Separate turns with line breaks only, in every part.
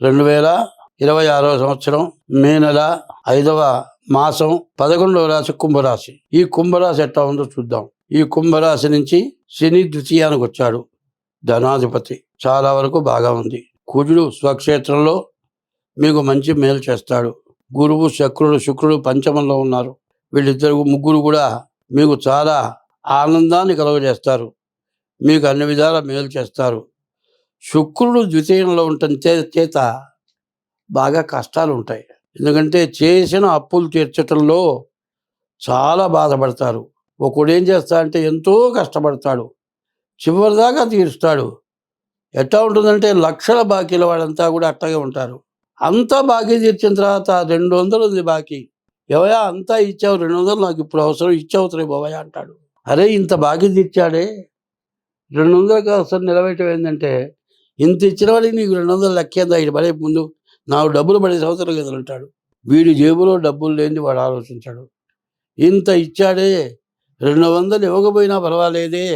2026 సంవత్సరం మే నెల 5వ మాసం 11వ రాశి కుంభరాశి. ఈ కుంభరాశి ఎట్లా ఉందో చూద్దాం. ఈ కుంభరాశి నుంచి శని ద్వితీయానికి వచ్చాడు, ధనాధిపతి. చాలా వరకు బాగా ఉంది. కుజుడు స్వక్షేత్రంలో మీకు మంచి మేలు చేస్తాడు. గురువు శుక్రుడు పంచమంలో ఉన్నారు. వీళ్ళిద్దరు ముగ్గురు కూడా మీకు చాలా ఆనందాన్ని కలుగజేస్తారు. మీకు అన్ని విధాల మేలు చేస్తారు. శుక్రుడు ద్వితీయంలో ఉండటం చేత బాగా కష్టాలు ఉంటాయి. ఎందుకంటే చేసిన అప్పులు తీర్చటంలో చాలా బాధపడతారు. ఒకడు ఏం చేస్తాడంటే ఎంతో కష్టపడతాడు, చివరిదాకా తీరుస్తాడు. ఎట్లా ఉంటుందంటే లక్షల బాకీల వాళ్ళంతా కూడా అట్టగే ఉంటారు. అంతా బాకీ తీర్చిన తర్వాత 200 ఉంది బాకీ. ఎవయా అంతా ఇచ్చావు, 200 నాకు ఇప్పుడు అవసరం, ఇచ్చావుతురే బావయ్య అంటాడు. అరే ఇంత బాకీ తీర్చాడే, 200 అవసరం నిలబెట్టడం ఏంటంటే ఇంత ఇచ్చిన వాడికి నీకు 200 లెక్కేందా, ఇటు పడే ముందు నాకు డబ్బులు పడే అవసరం కదా అంటాడు. వీడి జేబులో డబ్బులు లేని వాడు ఆలోచించాడు. ఇంత ఇచ్చాడే, 200 ఇవ్వకపోయినా పర్వాలేదే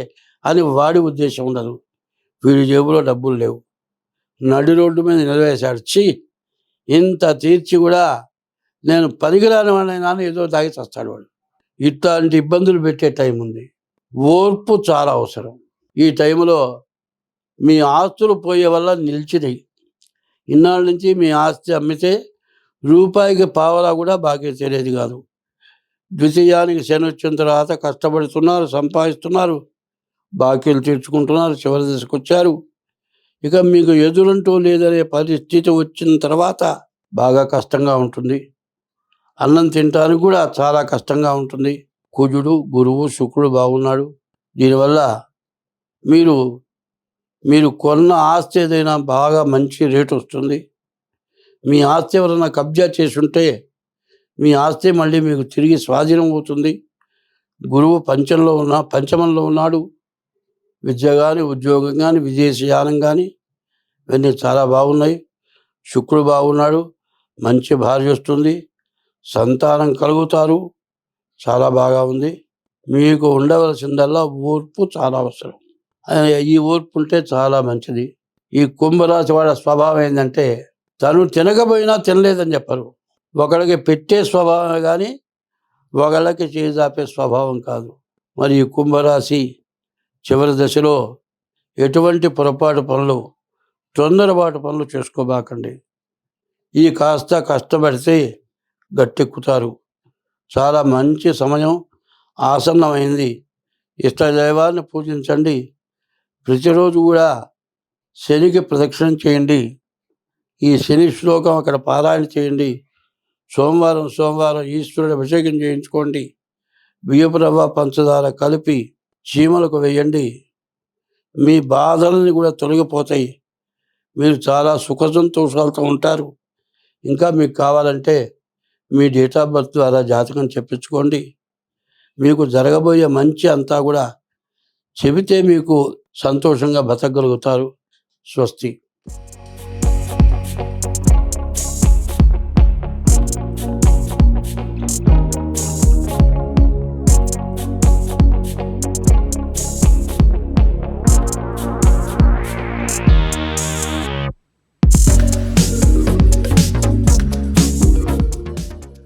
అని వాడి ఉద్దేశం ఉండదు. వీడి జేబులో డబ్బులు లేవు, నడి రోడ్డు మీద నిలవేశాడు. ఇంత తీర్చి కూడా నేను పనికిరాని వాడినైనా ఏదో తాగి చస్తాడు వాడు. ఇట్లాంటి ఇబ్బందులు పెట్టే టైం ఉంది. ఓర్పు చాలా అవసరం. ఈ టైంలో మీ ఆస్తులు పోయే వల్ల నిలిచినాయి. ఇన్నాళ్ళ నుంచి మీ ఆస్తి అమ్మితే రూపాయికి పావలా కూడా బాకీ తెలియదు కాదు. ద్వితీయానికి శని వచ్చిన తర్వాత కష్టపడుతున్నారు, సంపాదిస్తున్నారు, బాకీలు తీర్చుకుంటున్నారు, చివరి దశకు వచ్చారు. ఇక మీకు ఎదురంటూ లేదనే పరిస్థితి వచ్చిన తర్వాత బాగా కష్టంగా ఉంటుంది. అన్నం తినడానికి కూడా చాలా కష్టంగా ఉంటుంది. కుజుడు గురువు శుక్రుడు బాగున్నాడు. దీనివల్ల మీరు కొన్న ఆస్తి ఏదైనా బాగా మంచి రేటు వస్తుంది. మీ ఆస్తి ఎవరైనా కబ్జా చేసి ఉంటే మీ ఆస్తి మళ్ళీ మీకు తిరిగి స్వాధీనం అవుతుంది. గురువు పంచమంలో ఉన్నాడు. విద్య కానీ, ఉద్యోగం కానీ, విదేశీయానం కానీ ఇవన్నీ చాలా బాగున్నాయి. శుక్రుడు బాగున్నాడు, మంచి భార్య వస్తుంది, సంతానం కలుగుతారు, చాలా బాగా ఉంది. మీకు ఉండవలసిందల్లా ఓర్పు చాలా అవసరం. ఈ ఓర్పు ఉంటే చాలా మంచిది. ఈ కుంభరాశి వాళ్ళ స్వభావం ఏంటంటే తను తినకపోయినా తినలేదని చెప్పరు. ఒకళ్ళకి పెట్టే స్వభావం కానీ ఒకళ్ళకి చేజాపే స్వభావం కాదు. మరి ఈ కుంభరాశి చివరి దశలో ఎటువంటి పొరపాటు పనులు, తొందరపాటు పనులు చేసుకోబాకండి. ఈ కాస్త కష్టపడితే గట్టెక్కుతారు. చాలా మంచి సమయం ఆసన్నమైంది. ఇష్టదైవాన్ని పూజించండి. ప్రతిరోజు కూడా శనికి ప్రదక్షిణం చేయండి. ఈ శని శ్లోకం అక్కడ పారాయణ చేయండి. సోమవారం ఈశ్వరుడు అభిషేకం చేయించుకోండి. బియ్యపు రవ్వ పంచదార కలిపి చీమలకు వేయండి. మీ బాధలని కూడా తొలగిపోతాయి. మీరు చాలా సుఖ సంతోషాలతో ఉంటారు. ఇంకా మీకు కావాలంటే మీ డేట్ ఆఫ్ బర్త్ ద్వారా జాతకం చెప్పించుకోండి. మీకు జరగబోయే మంచి అంతా కూడా చెబితే మీకు సంతోషంగా బతకగలుగుతారు. స్వస్తి.